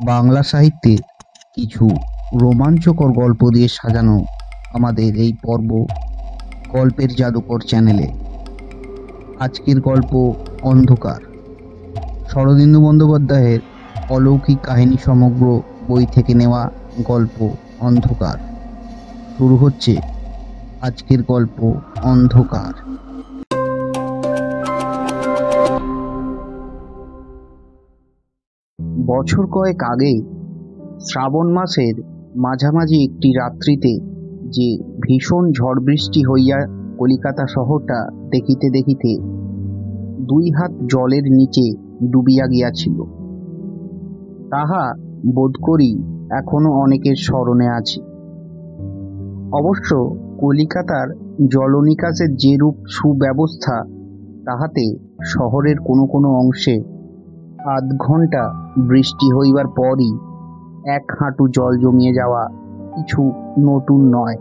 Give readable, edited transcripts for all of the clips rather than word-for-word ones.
বাংলা সাহিত্যের কিছু রোমাঞ্চকর গল্প দিয়ে সাজানো আমাদের এই পর্ব গল্পের জাদুকর চ্যানেলে। আজকের গল্প অন্ধকার, শরদিন্দু বন্দ্যোপাধ্যায়ের অলৌকিক কাহিনী সমগ্র বই থেকে নেওয়া গল্প অন্ধকার। শুরু হচ্ছে আজকের গল্প অন্ধকার। বছর কয়েক আগে শ্রাবণ মাসের মাঝামাঝি একটি রাত্রিতে যে ভীষণ ঝড় বৃষ্টি হইয়া কলিকাতা শহরটা দেখিতে দেখিতে 2 হাত জলের নিচে ডুবিয়া গিয়াছিল, তাহা বোধ করি এখনো অনেকের স্মরণে আছে। অবশ্য কলিকাতার জলনিকাশের যেরূপ সুব্যবস্থা, তাহাতে শহরের কোনো কোনো অংশে আধ ঘন্টা বৃষ্টি হইবার পরই 1 হাঁটু জল জমিয়ে যাওয়া কিছু নতুন নয়।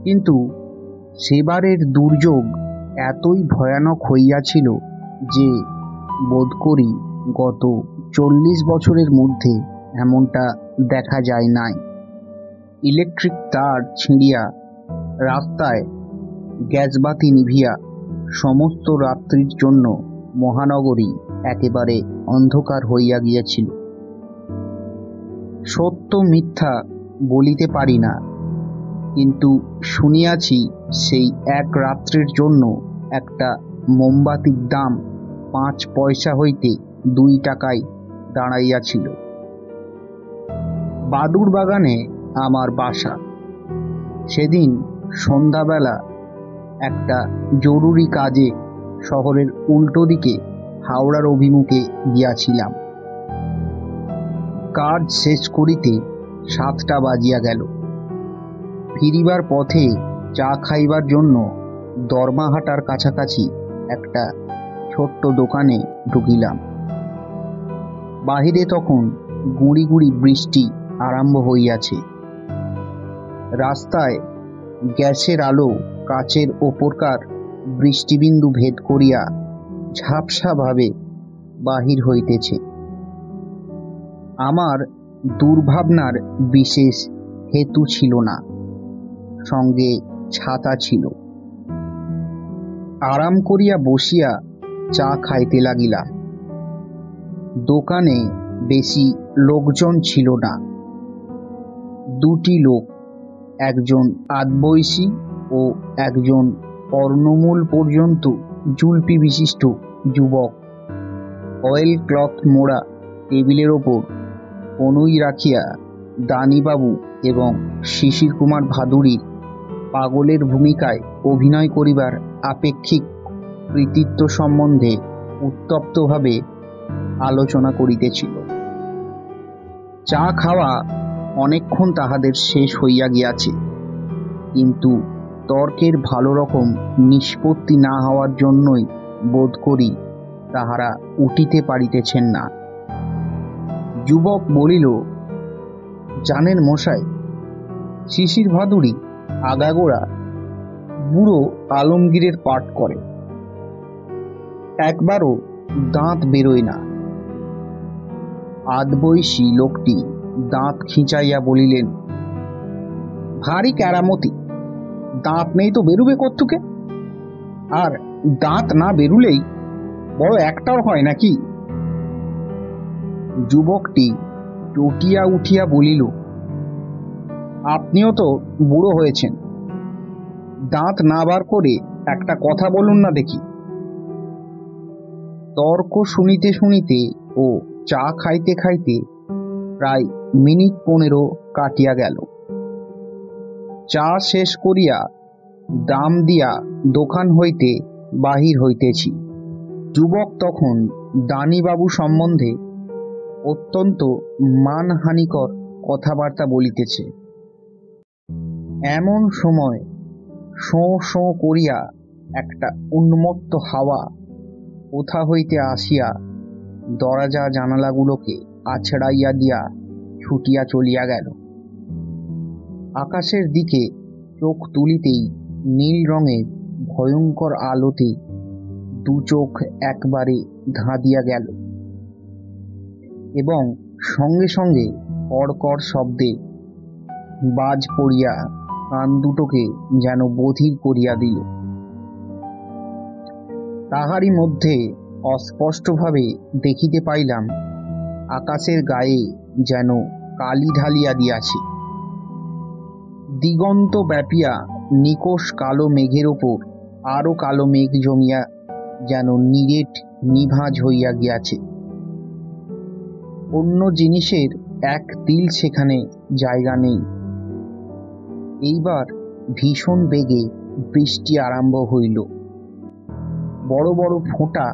কিন্তু সেবারের দুর্যোগ এতই ভয়ানক হইয়াছিল যে বোধ করি গত 40 বছরের মধ্যে এমনটা দেখা যায় নাই। ইলেকট্রিক তার ছিঁড়িয়া, রাস্তায় গ্যাসবাতি নিভিয়া সমস্ত রাত্রির জন্য মহানগরী একেবারে অন্ধকার হইয়া গিয়াছিল। সত্য মিথ্যা বলিতে পারি না, কিন্তু শুনিয়াছি সেই এক রাত্রির জন্য একটা মোমবাতির দাম 5 পয়সা হইতে 2 টাকায় দাঁড়াইয়াছিল। বাদুর বাগানে আমার বাসা। সেদিন সন্ধ্যাবেলা একটা জরুরি কাজে শহরের উল্টো দিকে হাওড়ার অভিমুখে গিয়াছিলাম। কাজ শেষ করিতে 7টা বাজিয়া গেল। ফিরিবার পথে চা খাইবার জন্য দরমাহাটার কাছাকাছি একটা ছোট্ট দোকানে ঢুকিলাম। বাহিরে তখন গুঁড়ি গুঁড়ি বৃষ্টি আরম্ভ হইয়াছে। রাস্তায় গ্যাসের আলো কাচের ওপরকার বৃষ্টিবিন্দু ভেদ করিয়া ঝাপসাভাবে বাহির হইতেছে। আমার দুর্ভাবনার বিশেষ হেতু ছিল না, সঙ্গে ছাতা ছিল। আরাম করিয়া বসিয়া চা খাইতে লাগিলাম। দোকানে বেশি লোকজন ছিল না। 2টি লোক, একজন আধবয়সী ও একজন কর্ণমূল পর্যন্ত জুলপি বিশিষ্ট যুবক, অয়েল ক্লথ মোড়া টেবিলের ওপর কনুই রাখিয়া দানিবাবু এবং শিশির কুমার ভাদুড়ির পাগলের ভূমিকায় অভিনয় করিবার আপেক্ষিক কৃতিত্ব সম্বন্ধে উত্তপ্তভাবে আলোচনা করিতেছিল। চা খাওয়া অনেকক্ষণ তাহাদের শেষ হইয়া গিয়াছে, কিন্তু তর্কের ভালো রকম নিষ্পত্তি না হওয়ার জন্যই বোধ করি তাহারা উঠিতে পারিতেছেন না। যুবক বলিল, জানেন মশাই, শিশির ভাদুড়ি আগাগোড়া বুড়ো আলমগীরের পাঠ করে, একবারও দাঁত বেরোয় না। আধবয়সী লোকটি দাঁত খিঁচাইয়া বলিলেন, ভারী কেরামতি, দাঁত নেই তো বেরুবে কোত্থেকে? আর দাঁত না বেরুলেই বড় একটাও হয় নাকি? যুবকটি চটিয়া উঠিয়া বলিল, আপনিও তো বুড়ো হয়েছেন, দাঁত না বার করে একটা কথা বলুন না দেখি। তর্ক শুনিতে শুনিতে ও চা খাইতে খাইতে প্রায় মিনিট 15 কাটিয়া গেল। চা শেষ করিয়া দাম দিয়া দোকান হইতে বাহির হইতেছি। যুবক তখন দানিবাবু সম্বন্ধে অত্যন্ত মানহানিকর কথাবার্তা বলিতেছে। এমন সময় শোঁ শোঁ করিয়া একটা উন্মত্ত হাওয়া কোথা হইতে আসিয়া দরজা জানালাগুলোকে আছড়াইয়া দিয়া ছুটিয়া চলিয়া গেল। আকাশের দিকে চোখ তুলিতেই নীল রঙের ভয়ঙ্কর আলোতে 2 চোখ একবারে ধাঁধিয়া গেল এবং সঙ্গে সঙ্গে কড়কড় শব্দে বাজ পড়িয়া কান দুটোকে যেন বধির করিয়া দিল। তাহারই মধ্যে অস্পষ্টভাবে দেখিতে পাইলাম আকাশের গায়ে যেন কালি ঢালিয়া দিয়াছে। দিগন্ত ব্যাপিয়া নিকষ কালো মেঘের ওপর আরো কালো মেঘ জমিয়া যেন নিরেট নিভাঁজ হইয়া গিয়াছে। অন্য জিনিসের এক তিল সেখানে জায়গা নেই। এইবার ভীষণ বেগে বৃষ্টি আরম্ভ হইল। বড় বড় ফোঁটা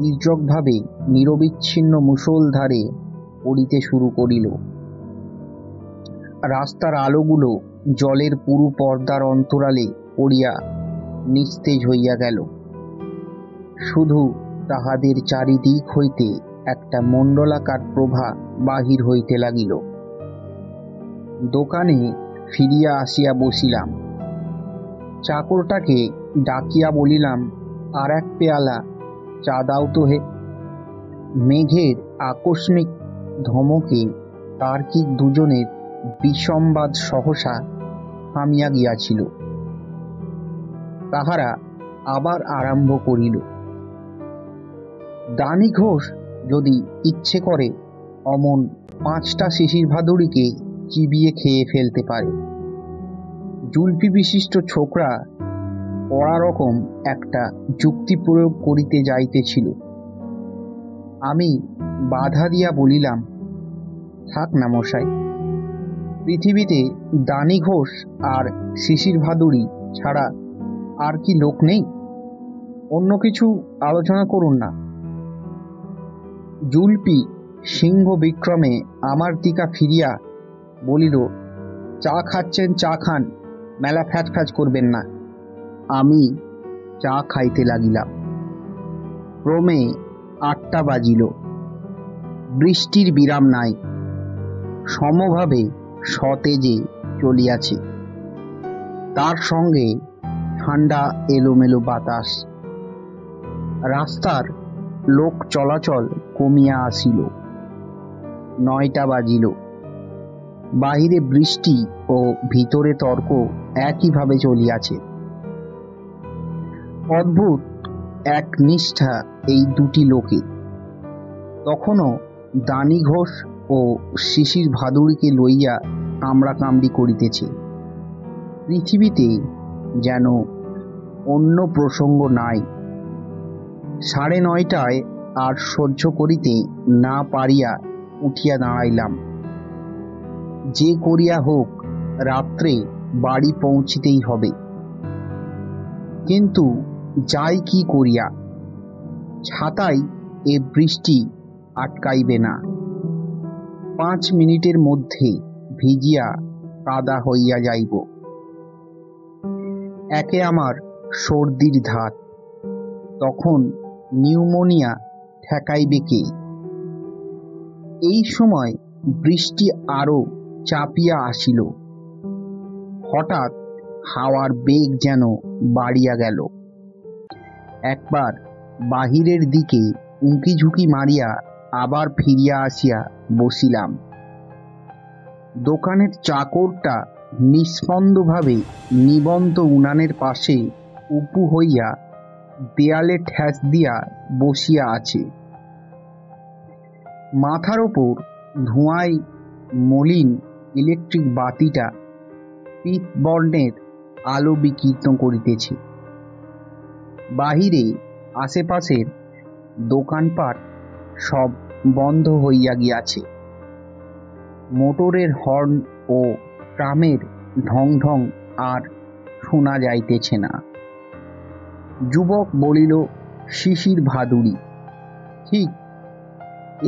নির্জকভাবে নিরবিচ্ছিন্ন মুষলধারে পড়িতে শুরু করিল। রাস্তার আলোগুলো জলের পুরু পর্দার অন্তরালে পড়িয়া নিস্তেজ হইয়া গেল। শুধু তাহাদের চারিদিক হইতে একটা মণ্ডলাকার প্রভা বাহির হইতে লাগিল। দোকানে ফিরিয়া আসিয়া বসিলাম। চাকরটাকে ডাকিয়া বলিলাম, আর এক পেয়ালা চা দাও তো হে। মেঘের আকস্মিক ধমকে তার্কিক দুজনের বিসম্বাদ সহসা থামিয়া গিয়াছিল। তাহারা আবার আরম্ভ করিল। দানি ঘোষ যদি ইচ্ছে করে অমন 5টা শিশির ভাদুড়িকে চিবিয়ে খেয়ে ফেলতে পারে। জুলপি বিশিষ্ট ছোকরা কড়া রকম একটা যুক্তি প্রয়োগ করিতে যাইতেছিল। আমি বাধা দিয়া বলিলাম, থাক না মশাই, পৃথিবীতে দানি ঘোষ আর শিশির ভাদুড়ি ছাড়া আর কি লোক নেই? অন্য কিছু আলোচনা করুন না। জুলপি সিংহ বিক্রমে আমার দিকা ফিরিয়া বলিল, চা খাচ্ছেন চা খান, মেলা ফ্যাচ ফ্যাচ করবেন না। আমি চা খাইতে লাগিলাম। ক্রমে 8টা বাজিল। বৃষ্টির বিরাম নাই, সমভাবে সতেজে চলিয়াছে। তার সঙ্গে ঠান্ডা এলোমেলো বাতাস। রাস্তার লোক চলাচল কমিয়া আসিল। 9টা বাজিল। বাহিরে বৃষ্টি ও ভিতরে তর্ক একইভাবে চলিয়াছে। অদ্ভুত এক নিষ্ঠা এই দুটি লোকে। তখনও দানি ঘোষ ও শিশির ভাদুড়িকে লইয়া কামড়াকামড়ি করিতেছে। পৃথিবীতে যেন অন্য প্রসঙ্গ নাই। 9:30টায় আর সহ্য করিতে না পারিয়া উঠিয়া দাঁড়াইলাম। যে করিয়া হোক রাত্রে বাড়ি পৌঁছিতেই হবে। কিন্তু যাই কি করিয়া, ছাতায় এ বৃষ্টি আটকাইবে না। 5 মিনিটের মধ্যে ভিজিয়া কাদা হইয়া যাইব। একে আমার সর্দির ধাত, তখন নিউমোনিয়া ঠেকাইবে কে? এই সময় বৃষ্টি আরো চাপিয়া আসিল। হঠাৎ হাওয়ার বেগ যেন বাড়িয়া গেল। একবার বাহিরের দিকে উঁকি ঝুঁকি মারিয়া আবার ফিরিয়া আসিয়া বসিলাম। দোকানের চাকরটা নিস্পন্দভাবে নিবন্ত উনানের পাশে উপু হইয়া দেয়ালে ঠ্যাস দিয়া বসিয়া আছে। মাথার ওপর ধোঁয়ায় মলিন ইলেকট্রিক বাতিটা পিত বর্ণের আলো বিকীর্ণ করিতেছে। বাহিরে আশেপাশের দোকানপাট সব বন্ধ হইয়া গিয়াছে। মোটরের হর্ন ও ট্রামের ঢং ঢং আর শোনা যাইতেছে না। যুবক বলিল, শিশির ভাদুড়ি। ঠিক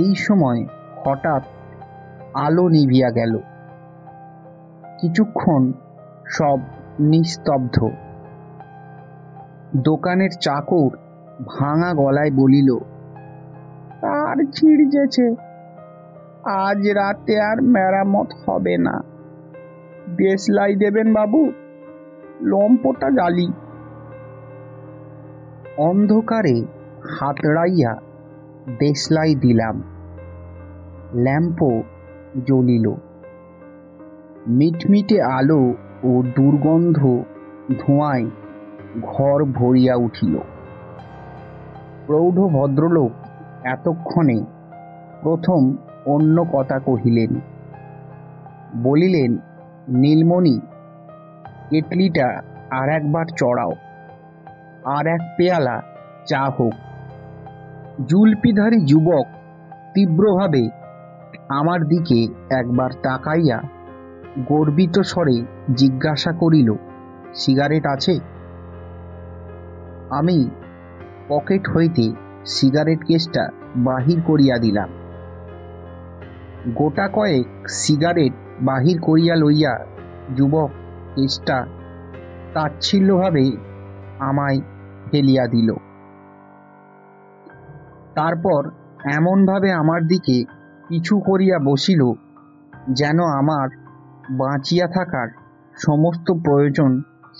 এই সময় হঠাৎ আলো নিভিয়া গেল। কিছুক্ষণ সব নিস্তব্ধ। দোকানের চাকর ভাঙা গলায় বলিল, তার ছিঁড়েছে, আজ রাতে আর মেরামত হবে না। দেশলাই দেবেন বাবু, লম্পটা জ্বালি। অন্ধকারে হাতড়াইয়া দেশলাই দিলাম। ল্যাম্পও জ্বলিল। মিটমিটে আলো ও দুর্গন্ধ ধোঁয়ায় ঘর ভরিয়া উঠিল। প্রৌঢ় ভদ্রলোক এতক্ষণে প্রথম অন্য কথা কহিলেন। বলিলেন, নীলমণি, কেটলিটা আর একবার চড়াও, আর এক পেয়ালা চা হোক। জুলপিধারী যুবক তীব্রভাবে আমার দিকে একবার তাকাইয়া গর্বিত স্বরে জিজ্ঞাসা করিল, সিগারেট আছে? আমি পকেট হইতে সিগারেট কেসটা বাহির করিয়া দিলাম। গোটা কয়েক সিগারেট বাহির করিয়া লইয়া যুবক কেসটা তাচ্ছিল্যভাবে আমায় ঢেলিয়া দিল। তারপর এমনভাবে আমার দিকে পিছু করিয়া বসিল যেন আমার বাঁচিয়া থাকার সমস্ত প্রয়োজন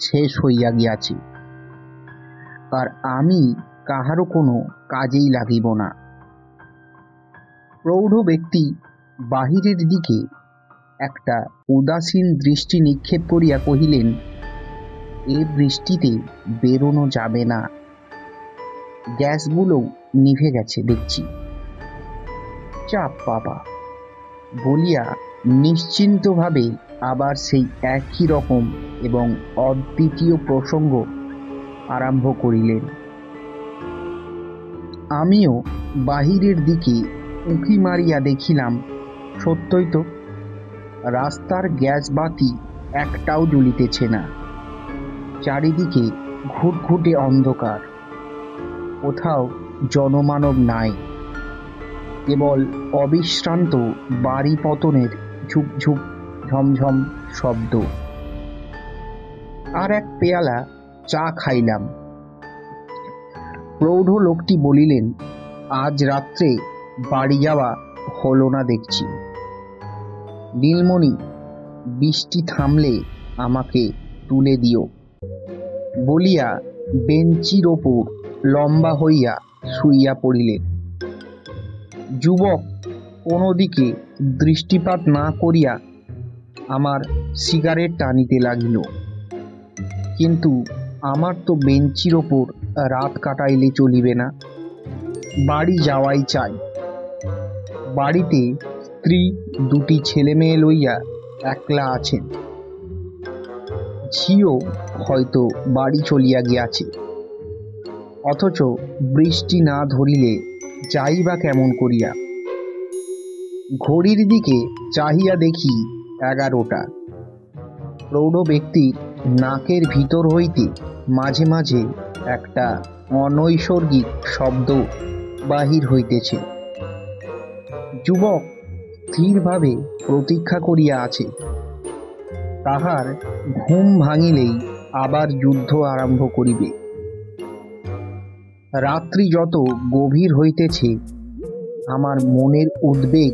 শেষ হইয়া গিয়াছে, আর আমি কাহারও কোনো কাজেই লাগিব না। প্রৌঢ় ব্যক্তি বাহিরের দিকে একটা উদাসীন দৃষ্টি নিক্ষেপ করিয়া কহিলেন, এ বৃষ্টিতে বেরোনো যাবে না, গ্যাসগুলো নিভে গেছে দেখছি। চাপ বাবা বলিয়া নিশ্চিন্তভাবে আবার সেই একই রকম এবং অদ্বিতীয় প্রসঙ্গ আরম্ভ করিলেন। আমিও বাহিরের দিকে উঁকি মারিয়া দেখিলাম, সত্যই তো, রাস্তার গ্যাস বাতি একটাও জ্বলিতেছে না। চারিদিকে ঘুটঘুটে অন্ধকার, কোথাও জনমানব নাই, কেবল অবিশ্রান্ত বাড়ি পতনের ঝুপঝুপ ঝমঝম শব্দ। আর এক পেয়ালা চা খাইলাম। প্রৌঢ় লোকটি বলিলেন, আজ রাত্রে বাড়ি যাওয়া হলো না দেখছি। নীলমণি, বৃষ্টি থামলে আমাকে তুলে দিও বলিয়া বেঞ্চির ওপর লম্বা হইয়া শুইয়া পড়িলেন। যুবক কোনো দিকে দৃষ্টিপাত না করিয়া আমার সিগারেট টানিতে লাগিল। কিন্তু আমার তো বেঞ্চির ওপর রাত কাটাইলে চলিবে না, বাড়ি যাওয়াই চাই। বাড়িতে স্ত্রী দুটি ছেলে মেয়ে লইয়া একলা আছেন। ঝিও হয়তো বাড়ি চলিয়া গিয়াছে, অথচ বৃষ্টি না ধরিলে যাই বা কেমন করিয়া। ঘড়ির দিকে চাহিয়া দেখি 11টা। প্রৌঢ় ব্যক্তির নাকের ভিতর হইতে মাঝে মাঝে একটা অনৈসর্গিক শব্দ বাহির হইতেছে। যুবক স্থিরভাবে প্রতীক্ষা করিয়া আছে। তাহার ঘুম ভাঙিলেই আবার যুদ্ধ আরম্ভ করিবে। রাত্রি যত গভীর হইতেছে, আমার মনের উদ্বেগ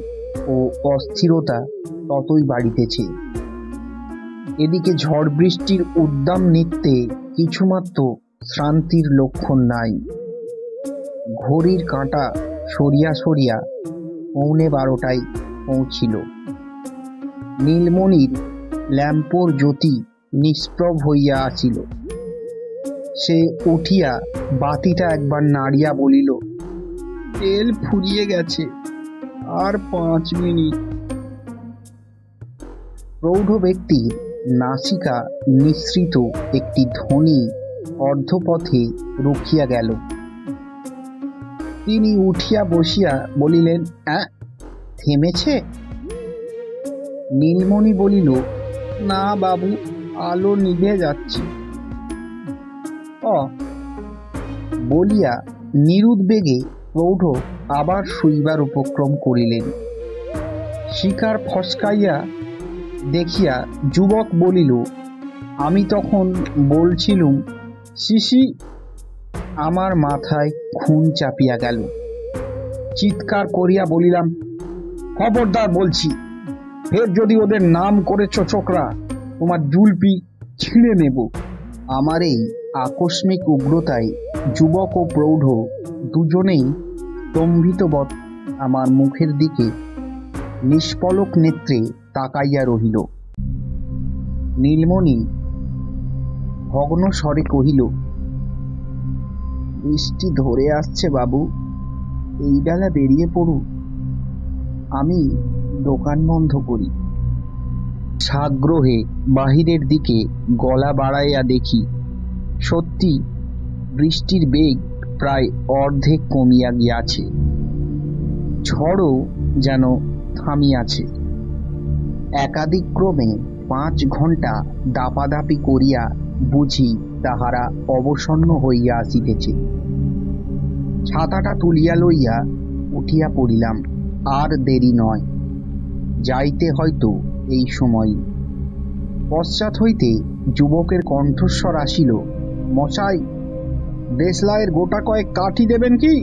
ও অস্থিরতা ততই বাড়িতেছে। এদিকে ঝড় বৃষ্টির উদ্দাম নৃত্যে কিছুমাত্র শ্রান্তির লক্ষণ নাই। ঘড়ির কাঁটা সরিয়া সরিয়া 12:15 পৌঁছিল। নীলমণির ল্যাম্পোর জ্যোতি নিষ্প্রভ হইয়া আছিল। সে উঠিয়া বাতিটা একবার নাড়িয়া বলিল, তেল ফুরিয়ে গেছে, আর 5 মিনিট। প্রৌঢ় ব্যক্তির নাসিকা নিঃসৃত একটি ধ্বনি অর্ধপথে রুখিয়া গেল। তিনি উঠিয়া বসিয়া বলিলেন, থেমেছে? নীলমণি বলিল, না বাবু, আলো নিভে যাচ্ছে। বলিয়া নিরুদ্বেগে প্রৌঢ় আবার শুইবার উপক্রম করিলেন। শিকার ফসকাইয়া দেখিয়া যুবক বলিল, আমি তখন বলছিলুম শিশি। আমার মাথায় খুন চাপিয়া গেল। চিৎকার করিয়া বলিলাম, খবরদার বলছি, ফের যদি ওদের নাম করেছ ছোকরা, তোমার জুলপি ছিঁড়ে নেব। আমার এই আকস্মিক উগ্রতায় যুবক ও প্রৌঢ় দুজনেই স্তম্ভিতবৎ আমার মুখের দিকে নিষ্পলক নেত্রে তাকাইয়া রহিল। নীলমণি ভগ্ন স্বরে কহিল, বৃষ্টি ধরে আসছে বাবু, এই বেলা বেরিয়ে পড়ুন, আমি দোকান বন্ধ করি। সাগ্রহে বাহিরের দিকে গলা বাড়াইয়া দেখি, সত্যি বৃষ্টির বেগ প্রায় অর্ধেক কমিয়া গিয়াছে। ঝড়ও যেন থামিয়াছে। একাধিক ক্রমে 5 ঘণ্টা দাপাদাপি করিয়া বুঝি তাহারা অবসন্ন হইয়া আসিতেছে। ছাতাটা তুলিয়া লইয়া উঠিয়া পড়িলাম। আর দেরি নয়, যাইতে হয়তো এই সময়। পশ্চাৎ হইতে যুবকের কণ্ঠস্বর আসিল, মশাই, দেশলাইয়ের গোটা কয়েক কাঠি দেবেন কি?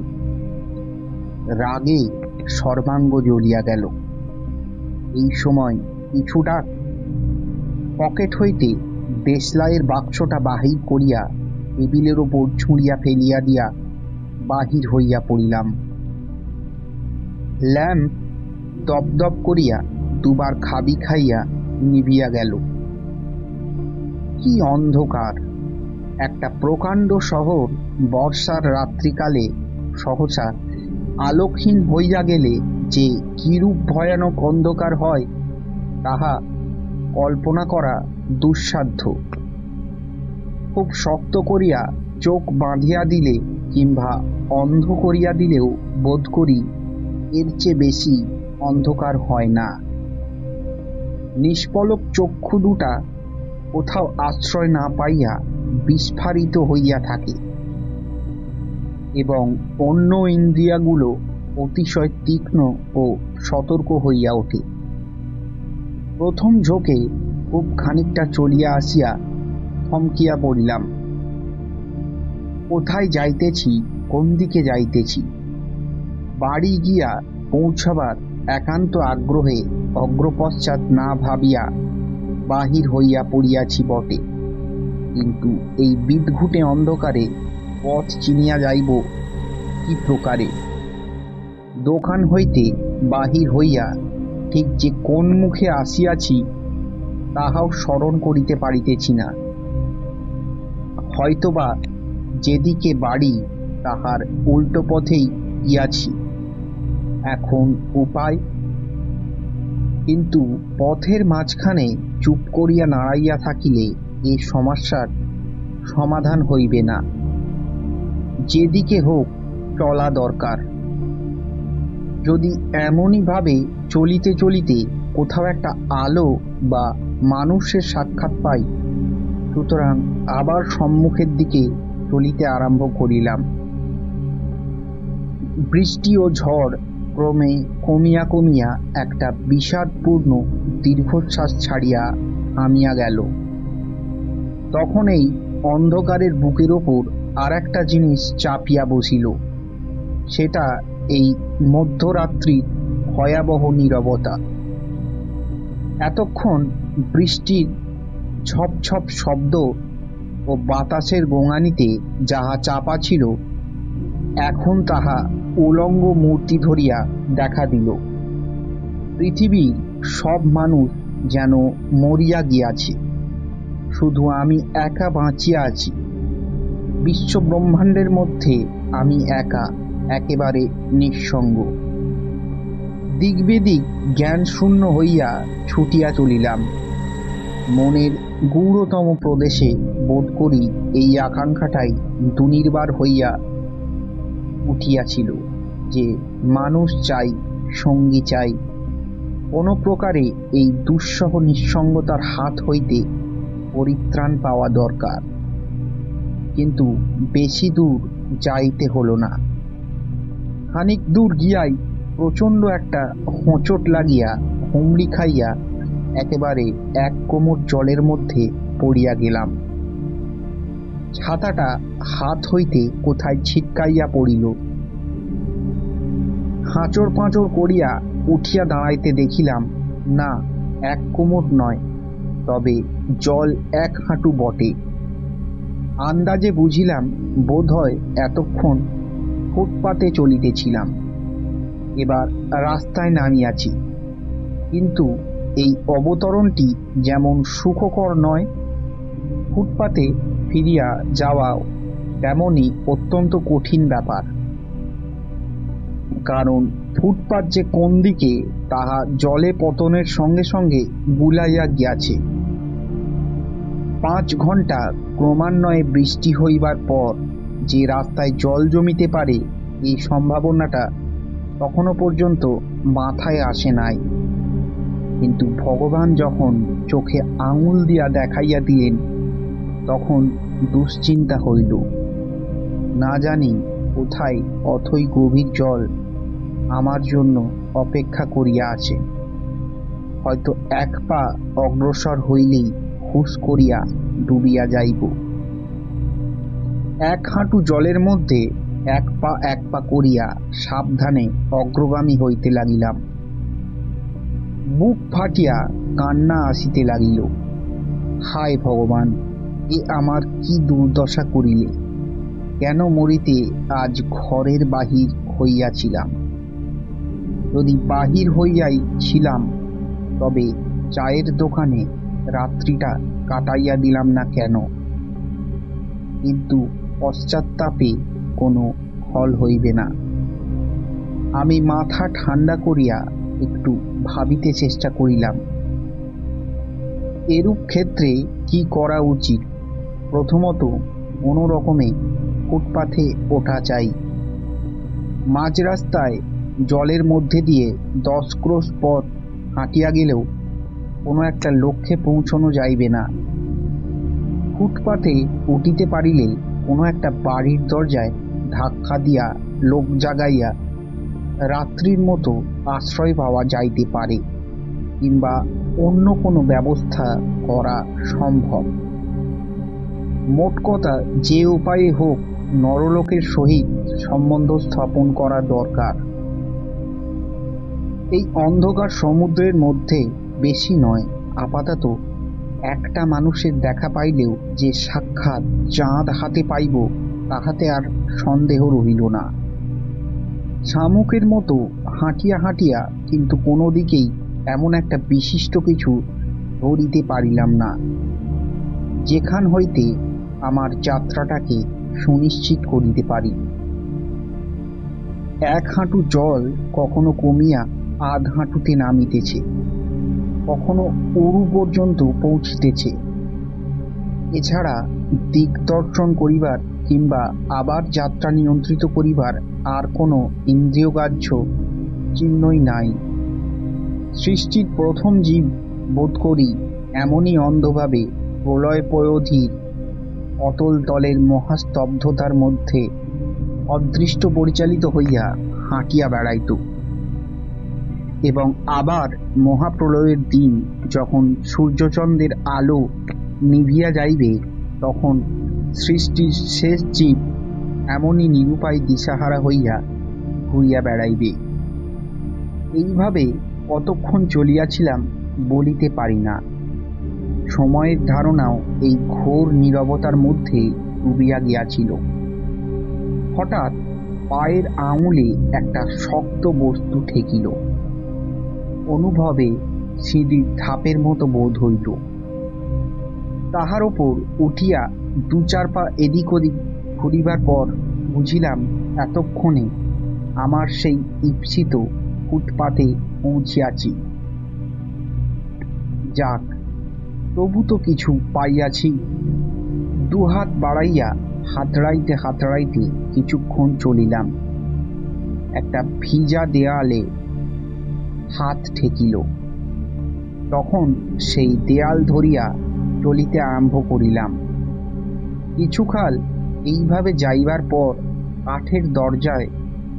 রাগে সর্বাঙ্গ জ্বলিয়া গেল। এই সময় পিছু ডাক। পকেট হইতে দেশলাইয়ের বাক্সটা বাহির করিয়া টেবিলের ওপর ছুঁড়িয়া ফেলিয়া দিয়া বাহির হইয়া পড়িলাম। ল্যাম্প দপদপ করিয়া 2 বার খাবি খাইয়া নিভিয়া গেল। কি অন্ধকার! একটা প্রকাণ্ড শহর বর্ষার রাত্রিকালে সহসা আলোকহীন হইয়া গেলে যে কিরূপ ভয়ানক অন্ধকার হয় তাহা কল্পনা করা দুঃসাধ্য। খুব শক্ত করিয়া চোখ বাঁধিয়া দিলে কিংবা অন্ধ করিয়া দিলেও বোধ করি এর চেয়ে বেশি অন্ধকার হয় না। নিষ্পলক চক্ষু দুটা কোথাও আশ্রয় না পাইয়া বিস্ফারিত হইয়া থাকে এবং অন্য ইন্দ্রিয়াগুলো অতিশয় তীক্ষ্ণ ও সতর্ক হইয়া ওঠে। প্রথম ঝোঁকে খুব খানিকটা চলিয়া আসিয়া থমকিয়া পড়িলাম। কোথায় যাইতেছি, কোন দিকে যাইতেছি? বাড়ি গিয়া পৌঁছাবার একান্ত আগ্রহে অগ্রপশ্চাৎ না ভাবিয়া বাহির হইয়া পড়িয়াছি বটে, কিন্তু এই বিদঘুটে অন্ধকারে পথ চিনিয়া যাইব কি প্রকারে? দোকান হইতে বাহির হইয়া ঠিক যে কোন মুখে আসিয়াছি তাহাও স্মরণ করিতে পারিতেছি না। হয়তোবা যেদিকে বাড়ি তাহার উল্টো পথেই গিয়াছি। এখন উপায়? কিন্তু পথের মাঝখানে চুপ করিয়া নাড়াইয়া থাকিলে এই সমস্যার সমাধান হইবে না। যেদিকে হোক চলা দরকার। যদি এমনই ভাবে চলিতে চলিতে কোথাও একটা আলো বা মানুষের সাক্ষাৎ পাই, সুতরাং আবার সম্মুখের দিকে চলিতে আরম্ভ করিলাম। বৃষ্টি ও ঝড় ক্রমে কমিয়া কমিয়া একটা বিষাদপূর্ণ দীর্ঘশ্বাস ছাড়িয়া থামিয়া গেল। তখন এই অন্ধকারের বুকের ওপর আর একটা জিনিস চাপিয়া বসিল, সেটা এই মধ্যরাত্রির ভয়াবহ নীরবতা। এতক্ষণ বৃষ্টির ছপ ছপ শব্দ ও বাতাসের গোঙানিতে যাহা চাপা ছিল, এখন তাহা উলঙ্গ মূর্তি ধরিয়া দেখা দিল। পৃথিবীর সব মানুষ যেন মরিয়া গিয়াছে, শুধু আমি একা বাঁচিয়া আছি। বিশ্বব্রহ্মাণ্ডের মধ্যে আমি একা, একেবারে নিঃসঙ্গ। দিক বেদিক জ্ঞান শূন্য হইয়া ছুটিয়া চলিলাম। মনের গূঢ়তম প্রদেশে বোধ করি এই আকাঙ্ক্ষাটাই দুনির্বার হইয়া উঠিয়াছিল যে মানুষ চাই, সঙ্গী চাই, কোনো প্রকারে এই দুঃসহ নিঃসঙ্গতার হাত হইতে পরিত্রাণ পাওয়া দরকার। কিন্তু বেশি দূর যাইতে হলো না। খানিক দূর গিয়াই প্রচণ্ড একটা হোঁচট লাগিয়া হুমড়ি খাইয়া একেবারে 1 কোমর জলের মধ্যে পড়িয়া গেলাম। ছাতাটা হাত হইতে কোথায় ছিটকাইয়া পড়িল। হাঁচড় পাঁচড় করিয়া উঠিয়া দাঁড়াইতে দেখিলাম, না, 1 কোমর নয়, তবে জল 1 হাঁটু বটে। আন্দাজে বুঝিলাম বোধহয় এতক্ষণ ফুটপাতে চলিতেছিলাম, এবার রাস্তায় নামিয়াছি। কিন্তু এই অবতরণটি যেমন সুখকর নয়, ফুটপাতে ফিরিয়া যাওয়াও তেমনই অত্যন্ত কঠিন ব্যাপার। কারণ ফুটপাত যে কোন দিকে তাহা জলে পতনের সঙ্গে সঙ্গে বুলাইয়া গিয়াছে। 5 ঘণ্টা ক্রমান্বয়ে বৃষ্টি হইবার পর যে রাস্তায় জল জমিতে পারে, এই সম্ভাবনাটা তখনো পর্যন্ত মাথায় আসে নাই। কিন্তু ভগবান যখন চোখে আঙুল দিয়া দেখাইয়া দিলেন, তখন দুশ্চিন্তা হইল। না জানি কোথায় অথই গভীর জল আমার জন্য অপেক্ষা করিয়া আছে। হয়তো 1 পা অগ্রসর হইলেই হুস করিয়া ডুবিয়া যাইব। 1 হাঁটু জলের মধ্যে 1 পা করিয়া সাবধানে অগ্রগামী হইতে লাগিলাম। বুক ফাটিয়া কান্না আসিতে লাগিল। হায় ভগবান, এ আমার কি দুর্দশা করিলে! কেন মরিতে আজ ঘরের বাহির হইয়াছিলাম? যদি বাহির হইয়াই ছিলাম, তবে চায়ের দোকানে রাত্রিটা কাটাইয়া দিলাম না কেন? কিন্তু পশ্চাত্তাপে কোনো ফল হইবে না। আমি মাথা ঠান্ডা করিয়া একটু ভাবিতে চেষ্টা করিলাম, এরূপ ক্ষেত্রে কি করা উচিত। প্রথমত, কোনো রকমে ফুটপাথে ওঠা চাই। মাঝ রাস্তায় জলের মধ্যে দিয়ে 10 ক্রোশ পথ হাঁটিয়া গেলেও কোনো একটা লক্ষ্যে পৌঁছানো যাইবে না। ফুটপাথে উঠিতে পারিলে কোনো একটা বাড়ির দরজায় ধাক্কা দিয়া লোক জাগাইয়া রাত্রির মতো আশ্রয় পাওয়া যাইতে পারে, কিংবা অন্য কোনো ব্যবস্থা করা সম্ভব। মোট কথা, যে উপায়ে হোক নরলোকের সহিত সম্বন্ধ স্থাপন করা দরকার। এই অন্ধকার সমুদ্রের মধ্যে বেশি নয়, আপাতত একটা মানুষের দেখা পাইলেও যে সাক্ষাৎ চাঁদ হাতে পাইব, তাহাতে আর সন্দেহ রহিল না। শামুকের মতো হাঁটিয়া হাঁটিয়া কিন্তু কোনো দিকেই এমন একটা বিশিষ্ট কিছু ধরিতে পারিলাম না, যেখান হইতে আমার যাত্রাটাকে সুনিশ্চিত করিতে পারি। 1 হাঁটু জল কখনো কমিয়া আধ হাঁটুতে নামিতেছে, কখনো উরু পর্যন্ত পৌঁছিতেছে। এছাড়া দিগদর্শন করিবার কিংবা আবার যাত্রা নিয়ন্ত্রিত করিবার আর কোনো ইন্দ্রিয়গ্রাহ্য চিহ্নই নাই। সৃষ্টির প্রথম জীব বোধ করি এমনই অন্ধভাবে প্রলয়পয়োধীর অতল তলের মহাস্তব্ধতার মধ্যে অদৃষ্ট পরিচালিত হইয়া হাঁটিয়া বেড়াইত। এবং আবার মহাপ্রলয়ের দিন যখন সূর্যচন্দ্রের আলো নিভিয়া যাইবে, তখন সৃষ্টির শেষ জীব এমনই নিরুপায় দিশাহারা হইয়া ঘুরিয়া বেড়াইবে। এইভাবে কতক্ষণ চলিয়াছিলাম বলিতে পারি না। সময়ের ধারণাও এই ঘোর নীরবতার মধ্যে ডুবিয়া গিয়াছিল। হঠাৎ পায়ের আঙুলে একটা শক্ত বস্তু ঠেকিল। অনুভবে সিঁড়ির ধাপের মতো বোধ হইল। তাহার ওপর উঠিয়া 2-4 পা এদিক ওদিক ঘুরিবার পর বুঝিলাম এতক্ষণে আমার সেই ঈপ্সিত ফুটপাতে পৌঁছিয়াছি। যাক, তবু তো কিছু পাইয়াছি। 2 হাত বাড়াইয়া হাতড়াইতে হাতড়াইতে কিছুক্ষণ চলিলাম। একটা ভিজা দেয়ালে হাত ঠেকিল। তখন সেই দেয়াল ধরিয়া চলিতে আরম্ভ করিলাম। কিছুকাল এইভাবে যাইবার পর কাঠের দরজায়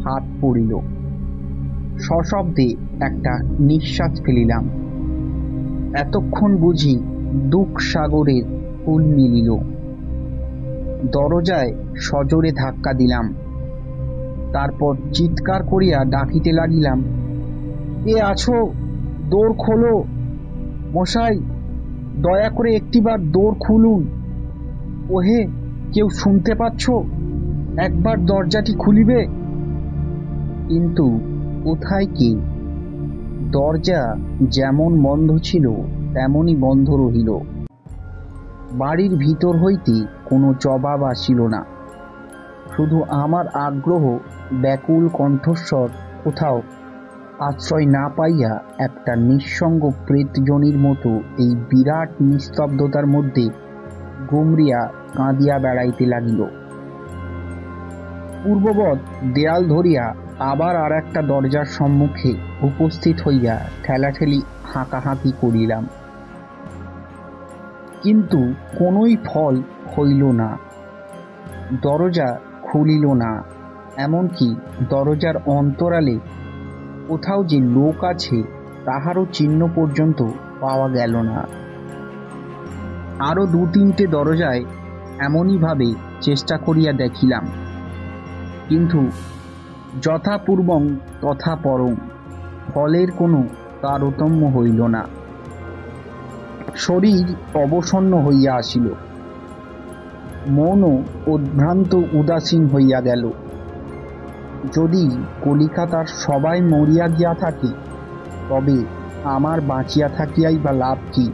হাত পড়িল। সশব্দে একটা নিঃশ্বাস ফেলিলাম। এতক্ষণ বুঝি দুঃখ সাগরের ফুল মিলিল। দরজায় সজোরে ধাক্কা দিলাম। তারপর চিৎকার করিয়া ডাকিতে লাগিলাম, কে আছো? দোর খোলো মশাই, দয়া করে একটিবার দোর খুলুন। ওহে, কেউ শুনতে পাচ্ছ? একবার দরজাটি খুলিবে? কিন্তু কোথায় কে? দরজা যেমন বন্ধ ছিল তেমনই বন্ধ রহিল। বাড়ির ভিতর হইতে কোনো জবাব আসিল না। শুধু আমার আগ্রহ ব্যাকুল কণ্ঠস্বর কোথাও আশ্রয় না পাইয়া একটা নিঃসঙ্গ প্রেতজনির মতো এই বিরাট নিস্তব্ধতার মধ্যে গুমরিয়া কাঁদিয়া বেড়াইতে লাগিল। পূর্ববৎ দেয়াল ধরিয়া আবার আর একটা দরজার সম্মুখে উপস্থিত হইয়া ঠেলাঠেলি হাঁকাহাঁকি করিলাম, কিন্তু কোনোই ফল হইল না। দরজা খুলিল না, এমনকি দরজার অন্তরালে কোথাও যে লোক আছে তাহারও চিহ্ন পর্যন্ত পাওয়া গেল না। আরও 2-3টে দরজায় এমনইভাবে চেষ্টা করিয়া দেখিলাম, কিন্তু যথাপূর্বং তথা পরং, ফলের কোনো তারতম্য হইল না। শরীর অবসন্ন হইয়া আসিল, মনও উদ্ভ্রান্ত উদাসীন হইয়া গেল। যদি কলিকাতার সবাই মরিয়া গিয়া থাকে, তবে আমার বাঁচিয়া থাকিয়াই বা লাভ কি?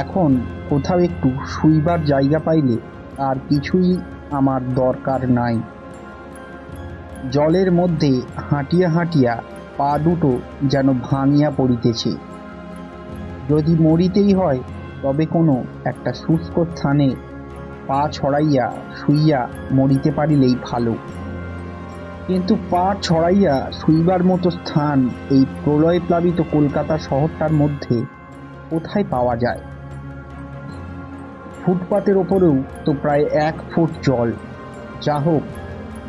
এখন কোথাও একটু শুইবার জায়গা পাইলে আর কিছুই আমার দরকার নাই। জলের মধ্যে হাঁটিয়া হাঁটিয়া পা দুটো যেন ভাঙিয়া পড়িতেছে। যদি মরিতেই হয় তবে কোনো একটা শুষ্ক স্থানে পা ছড়াইয়া শুইয়া মরিতে পারিলেই ভালো। কিন্তু পা ছড়াইয়া শুইবার মতো স্থান এই প্রলয় প্লাবিত কলকাতা শহরটার মধ্যে কোথায় পাওয়া যায়? ফুটপাতের ওপরেও তো প্রায় 1 ফুট জল। যা হোক,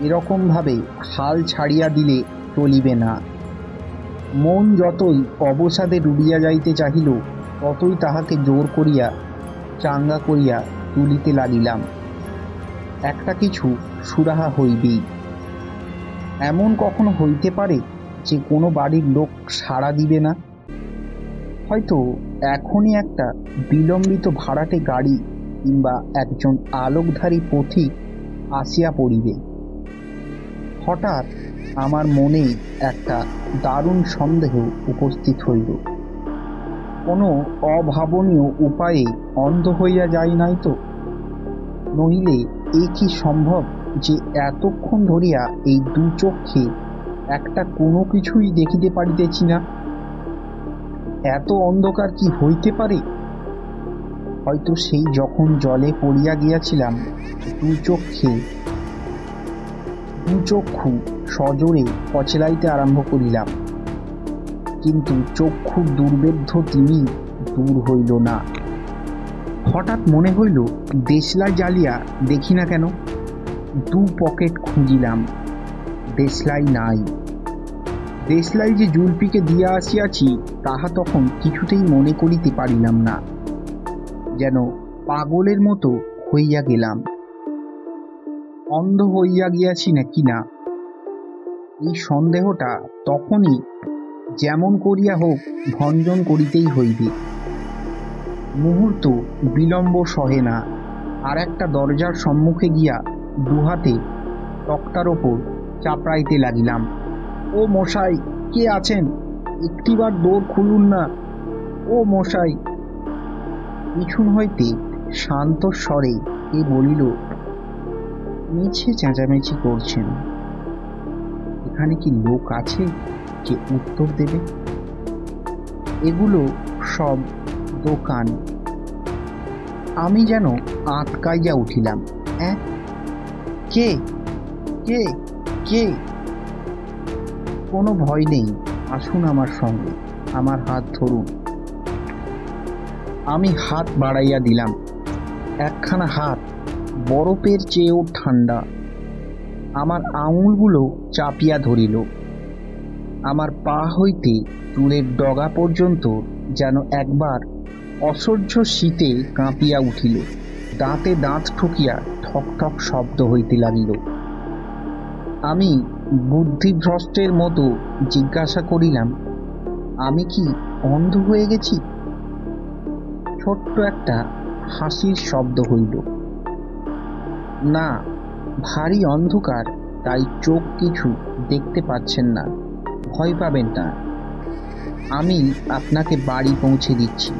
এরকমভাবে হাল ছাড়িয়া দিলে চলিবে না। মন যতই অবসাদে ডুবিয়া যাইতে চাহিল, ততই তাহাকে জোর করিয়া চাঙ্গা করিয়া তুলিতে লাগিলাম। একটা কিছু সুরাহা হইবেই। এমন কখনো হইতে পারে যে কোনো বাড়ির লোক সাড়া দিবে না? হয়তো এখনই একটা বিলম্বিত ভাড়াটে গাড়ি কিংবা একজন আলোকধারী পথিক আসিয়া পড়িবে। হঠাৎ আমার মনে একটা দারুণ সন্দেহ উপস্থিত হইল। কোনো অভাবনীয় উপায়ে অন্ধ হইয়া যাই নাই তো? নহিলে এ কি সম্ভব যে এতক্ষণ ধরিয়া এই 2 চক্ষে একটা কোনো কিছুই দেখিতে পারিতেছি না? এত অন্ধকার কি হইতে পারে? হয়তো সেই যখন জলে পড়িয়া গিয়াছিলাম, 2 চক্ষু সজোরে কচলাইতে আরম্ভ করিলাম, কিন্তু চক্ষুর দুর্বেদ্য তিনি দূর হইল না। হঠাৎ মনে হইল দেশলাই জ্বালিয়া দেখি না কেন। 2 পকেট খুঁজিলাম, দেশলাই নাই। দেশলাই যে জুলপিকে দিয়া আসিয়াছি তাহা তখন কিছুতেই মনে করিতে পারিলাম না। যেন পাগলের মতো হইয়া গেলাম। অন্ধ হইয়া গিয়াছি নাকি না, এই সন্দেহটা তখনই যেমন করিয়া হোক ভঞ্জন করিতেই হইবে। মুহূর্ত বিলম্ব সহে না। আর একটা দরজার সম্মুখে গিয়া 2 হাতে তক্তার ওপর চাপড়াইতে লাগিলাম। ও মশাই, কে আছেন? একটিবার দৌড় খুলুন না। ও মশাই! পিছন হইতে শান্ত স্বরে কে বলিল, মিছে চেঁচামেচি করছেন। এখানে কি লোক আছে যে উত্তর দেবে? এগুলো সব দোকান। আমি যেন আঁতকাইয়া উঠিলাম। কে কে কে? কোনো ভয় নেই, আসুন আমার সঙ্গে, আমার হাত ধরুন। আমি হাত বাড়াইয়া দিলাম। একখানা হাত বরফের চেয়েও ঠান্ডা আমার আঙুলগুলো চাপিয়া ধরিল। আমার পা হইতে চুলের ডগা পর্যন্ত যেন একবার অসহ্য শীতে কাঁপিয়া উঠিল। দাঁতে দাঁত ঠুকিয়া ঠক ঠক শব্দ হইতে লাগিল। আমি বুদ্ধিভ্রষ্টের মতো জিজ্ঞাসা করিলাম, আমি কি অন্ধ হয়ে গেছি? ছোট্ট একটা হাসির শব্দ হইল। না, ভারী অন্ধকার, তাই চোখ কিছু দেখতে পাচ্ছেন না, ভয় পাবেন না। আমি আপনাকে বাড়ি পৌঁছে দিচ্ছি।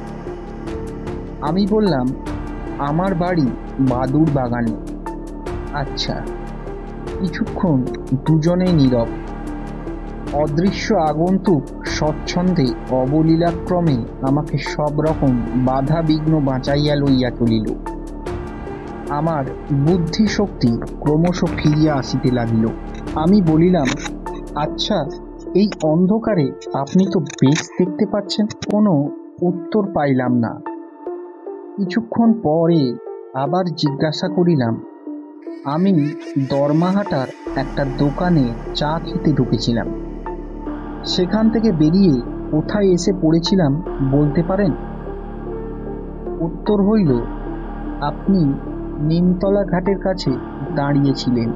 আমি বললাম, আমার বাড়ি বাদুর বাগানে। আচ্ছা। কিছুক্ষণ দুজনেই নীরব। অদৃশ্য আগন্তুক স্বচ্ছন্দে অবলীলাক্রমে আমাকে সব রকম বাধা বিঘ্ন বাঁচাইয়া লইয়া চলিল। আমার বুদ্ধিশক্তি ক্রমশ ফিরিয়া আসিতে লাগিল। আমি বলিলাম, আচ্ছা, এই অন্ধকারে আপনি তো বেশ দেখতে পাচ্ছেন। কোনো উত্তর পাইলাম না। কিছুক্ষণ পরে আবার জিজ্ঞাসা করিলাম, আমি দরমাহাটার একটা দোকানে চা খেতে ঢুকেছিলাম। সেখান থেকে বেরিয়ে কোথায় এসে পড়েছিলাম বলতে পারেন? উত্তর হইল, আপনি নিমতলা ঘাটের কাছে দাঁড়িয়েছিলেন।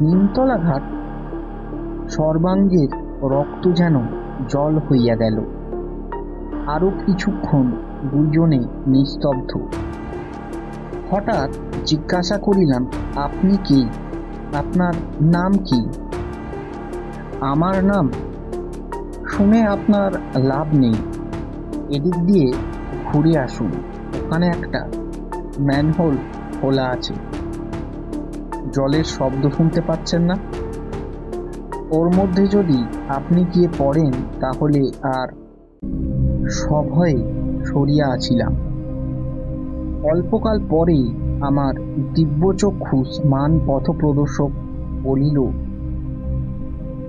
নিমতলা ঘাট? সর্বাঙ্গের রক্ত যেন জল হইয়া গেল। আরো কিছুক্ষণ দুজনে নিস্তব্ধ। হঠাৎ জিজ্ঞাসা করিলাম, আপনি কে? আপনার নাম কি? আমার নাম? শুনে আপনার লাভ নেই। এদিক দিয়ে ঘুরে আসুন, ওখানে একটা ম্যানহোল খোলা আছে। জলের শব্দ শুনতে পাচ্ছেন না? ওর মধ্যে যদি আপনি গিয়ে পড়েন তাহলে আর সভয়ে সরিয়া আছিলাম। অল্পকাল পরে আমার দিব্যচক্ষু স্মান পথপ্রদর্শক বলিল,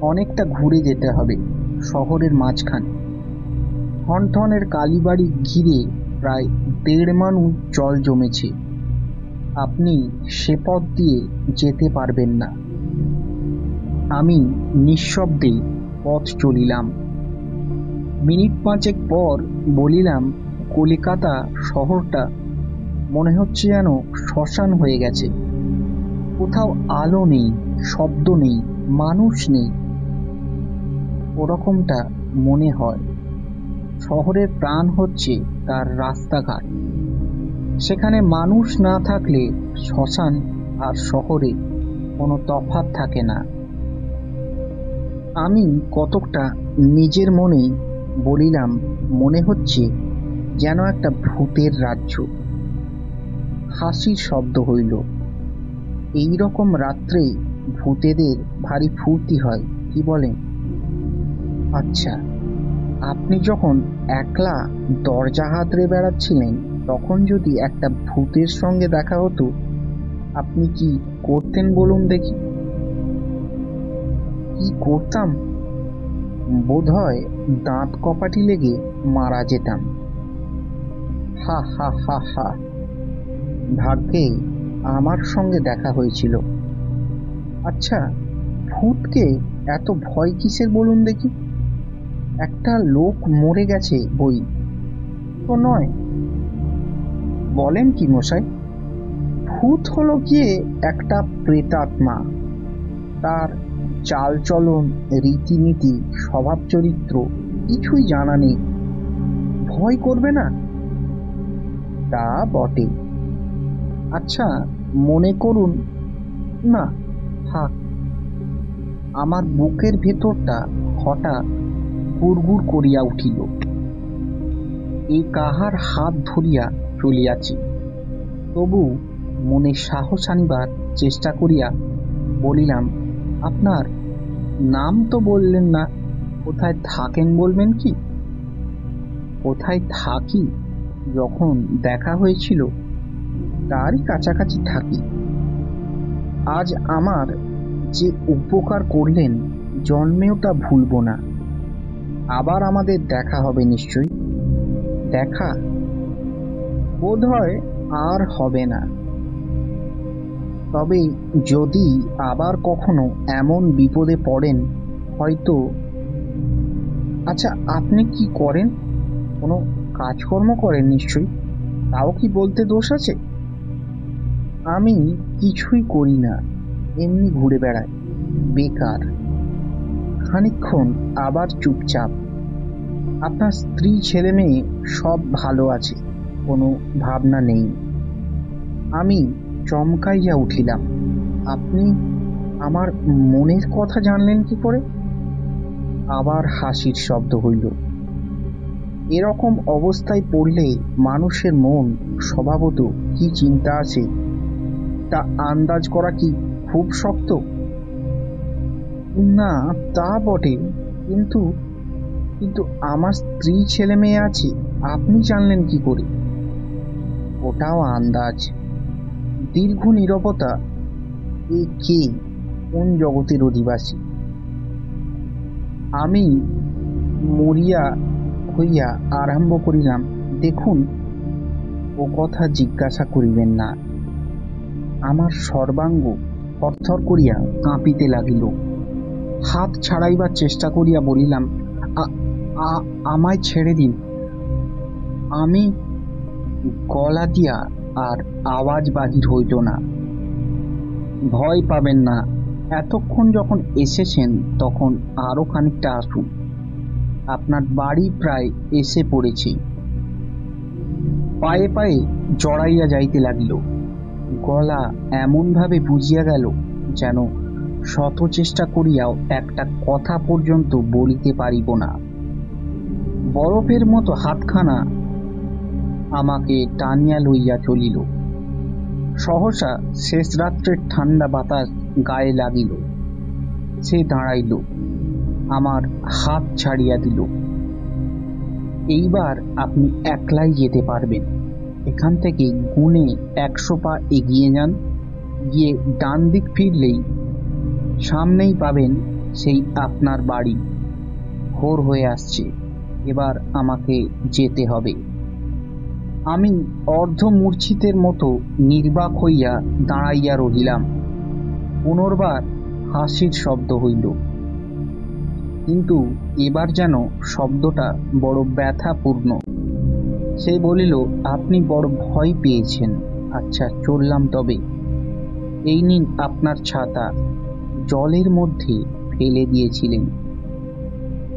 অনেকটা ঘুরে যেতে হবে শহরের মাঝখানে। ঠনঠনের কালীবাড়ি ঘিরে প্রায় 1.5 মানুষ জল জমেছে। আপনি সে পথ দিয়ে যেতে পারবেন না। আমি নিঃশব্দে পথ চলিলাম। মিনিট 5 পর বলিলাম, কলিকাতা শহরটা মনে হচ্ছে যেন শ্মশান হয়ে গেছে। কোথাও আলো নেই, শব্দ নেই, মানুষ নেই। ওরকমটা মনে হয়। শহরের প্রাণ হচ্ছে তার রাস্তাঘাট। সেখানে মানুষ না থাকলে শ্মশান আর শহরে কোনো তফাৎ থাকে না। আমি কতকটা নিজের মনে বলিলাম, মনে হচ্ছে যেন একটা ভূতের রাজ্য। হাসির শব্দ হইল। এই রকম রাত্রে ভূতেদের ভারী ফুর্তি হয়, কি বলেন? আচ্ছা, আপনি যখন একলা দরজা হাতড়ে বেড়াচ্ছিলেন তখন যদি একটা ভূতের সঙ্গে দেখা হতো, আপনি কি করতেন বলুন দেখি? কি করতাম? বোধহয় দাঁত কপাটি লেগে মারা যেতাম। হা হা হা হা। ভাগ্যে আমার সঙ্গে দেখা হয়েছিল। আচ্ছা, ভূতকে এত ভয় কিসের বলুন দেখি? একটা লোক মরে গেছে বই তো নয়। বলেন কি মশাই? ভূত হলো গিয়ে একটা প্রেতাত্মা। তার চালচলন, রীতিনীতি, স্বভাব চরিত্র কিছুই জানা নেই। ভয় করবে না? তা বটে। আচ্ছা, মনে করুন না, থাক। আমার বুকের ভেতরটা হঠাৎ গুড়গুড় করিয়া উঠিল। এই কাহার হাত ধরিয়া চলিয়াছি। তবু মনে সাহস আনিবার চেষ্টা করিয়া বলিলাম, আপনার নাম তো বললেন না। কোথায় থাকেন বলবেন কি? কোথায় থাকি? যখন দেখা হয়েছিল তারই কাছাকাছি থাকি। আজ আমার যে উপকার করলেন জন্মেও তা ভুলব না। আবার আমাদের দেখা হবে নিশ্চয়ই। দেখা বোধহয় আর হবে না। তবে যদি আবার কখনো এমন বিপদে পড়েন হয়তো। আচ্ছা, আপনি কি করেন? কোনো কাজকর্ম করেন নিশ্চয়ই? তাও কি বলতে দোষ আছে? আমি কিছুই করি না, এমনি ঘুরে বেড়াই, বেকার। খানিকক্ষণ আবার চুপচাপ। আপনার স্ত্রী, ছেলে মেয়ে সব ভালো আছে, কোনো ভাবনা নেই। আমি চমকাইয়া উঠিলাম। আপনি আমার মনের কথা জানলেন কি করে? আবার হাসির শব্দ হইল। এরকম অবস্থায় পড়লে মানুষের মন স্বভাবত কি চিন্তা আছে তা আন্দাজ করা কি খুব শক্ত? না, তা বটে, কিন্তু কিন্তু আমার স্ত্রী ছেলে মেয়ে আছে, আপনি জানলেন কি করে? ওটাও আন্দাজ। দীর্ঘ নীরবতা। এ কে? কোন জগতের অধিবাসী? আমি মরিয়া হইয়া আরম্ভ করিলাম, দেখুন, ও কথা জিজ্ঞাসা করিবেন না। আমার সর্বাঙ্গ থরথর করিয়া কাঁপিতে লাগিল। হাত ছাড়াইবার চেষ্টা করিয়া বলিলাম, আমায় ছেড়ে দিন। আমি গলা দিয়া আর আওয়াজ বাহির হইল না। ভয় পাবেন না, এতক্ষণ যখন এসেছেন তখন আরো খানিকটা আসুন, আপনার বাড়ি প্রায় এসে পড়েছে। পায়ে পায়ে জড়াইয়া যাইতে লাগিল। গলা এমনভাবে বুঝিয়া গেল যেন শত চেষ্টা করিয়াও একটা কথা পর্যন্ত বলিতে পারিব না। বরফের মতো হাতখানা আমাকে টানিয়া লইয়া চলিল। সহসা শেষ রাত্রের ঠান্ডা বাতাস গায়ে লাগিল। সে দাঁড়াইল, আমার হাত ছাড়িয়া দিল। এইবার আপনি একলাই যেতে পারবেন। এখান থেকে গুনে 100 পা এগিয়ে যান, গিয়ে ডান দিক ফিরলেই সামনেই পাবেন সেই আপনার বাড়ি। ভোর হয়ে আসছে, এবার আমাকে যেতে হবে। আমি অর্ধমূর্ছিতের মতো নির্বাক হইয়া দাঁড়াইয়া রহিলাম। পুনর্বার হাসির শব্দ হইল, কিন্তু এবার যেন শব্দটা বড় ব্যথাপূর্ণ। সে বলিল, আপনি বড় ভয় পেয়েছেন। আচ্ছা, চললাম তবে। এই নিন আপনার ছাতা, জলের মধ্যে ফেলে দিয়েছিলেন।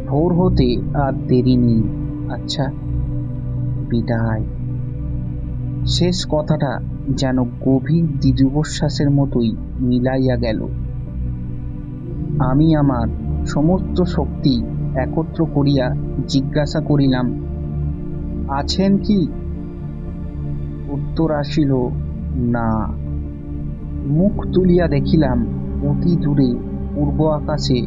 ভোর হতে আর দেরি নেই। আচ্ছা, বিদায়। শেষ কথাটা যেন গভীর দীর্ঘশ্বাসের মতোই মিলাইয়া গেল। আমি আমার সমস্ত শক্তি একত্র করিয়া জিজ্ঞাসা করিলাম, আছেন কি? উত্তর আসিল, না। মুখ তুলিয়া দেখিলাম অতি দূরে পূর্ব আকাশে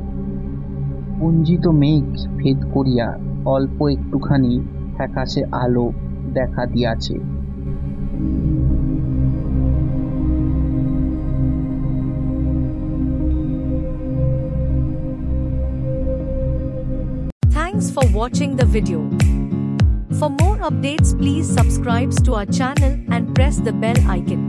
পুঞ্জিত মেঘ ভেদ করিয়া অল্প একটুখানি ফ্যাকাশে আলো দেখা দিয়াছে। Thanks for watching the video. For more updates, please subscribe to our channel and press the bell icon.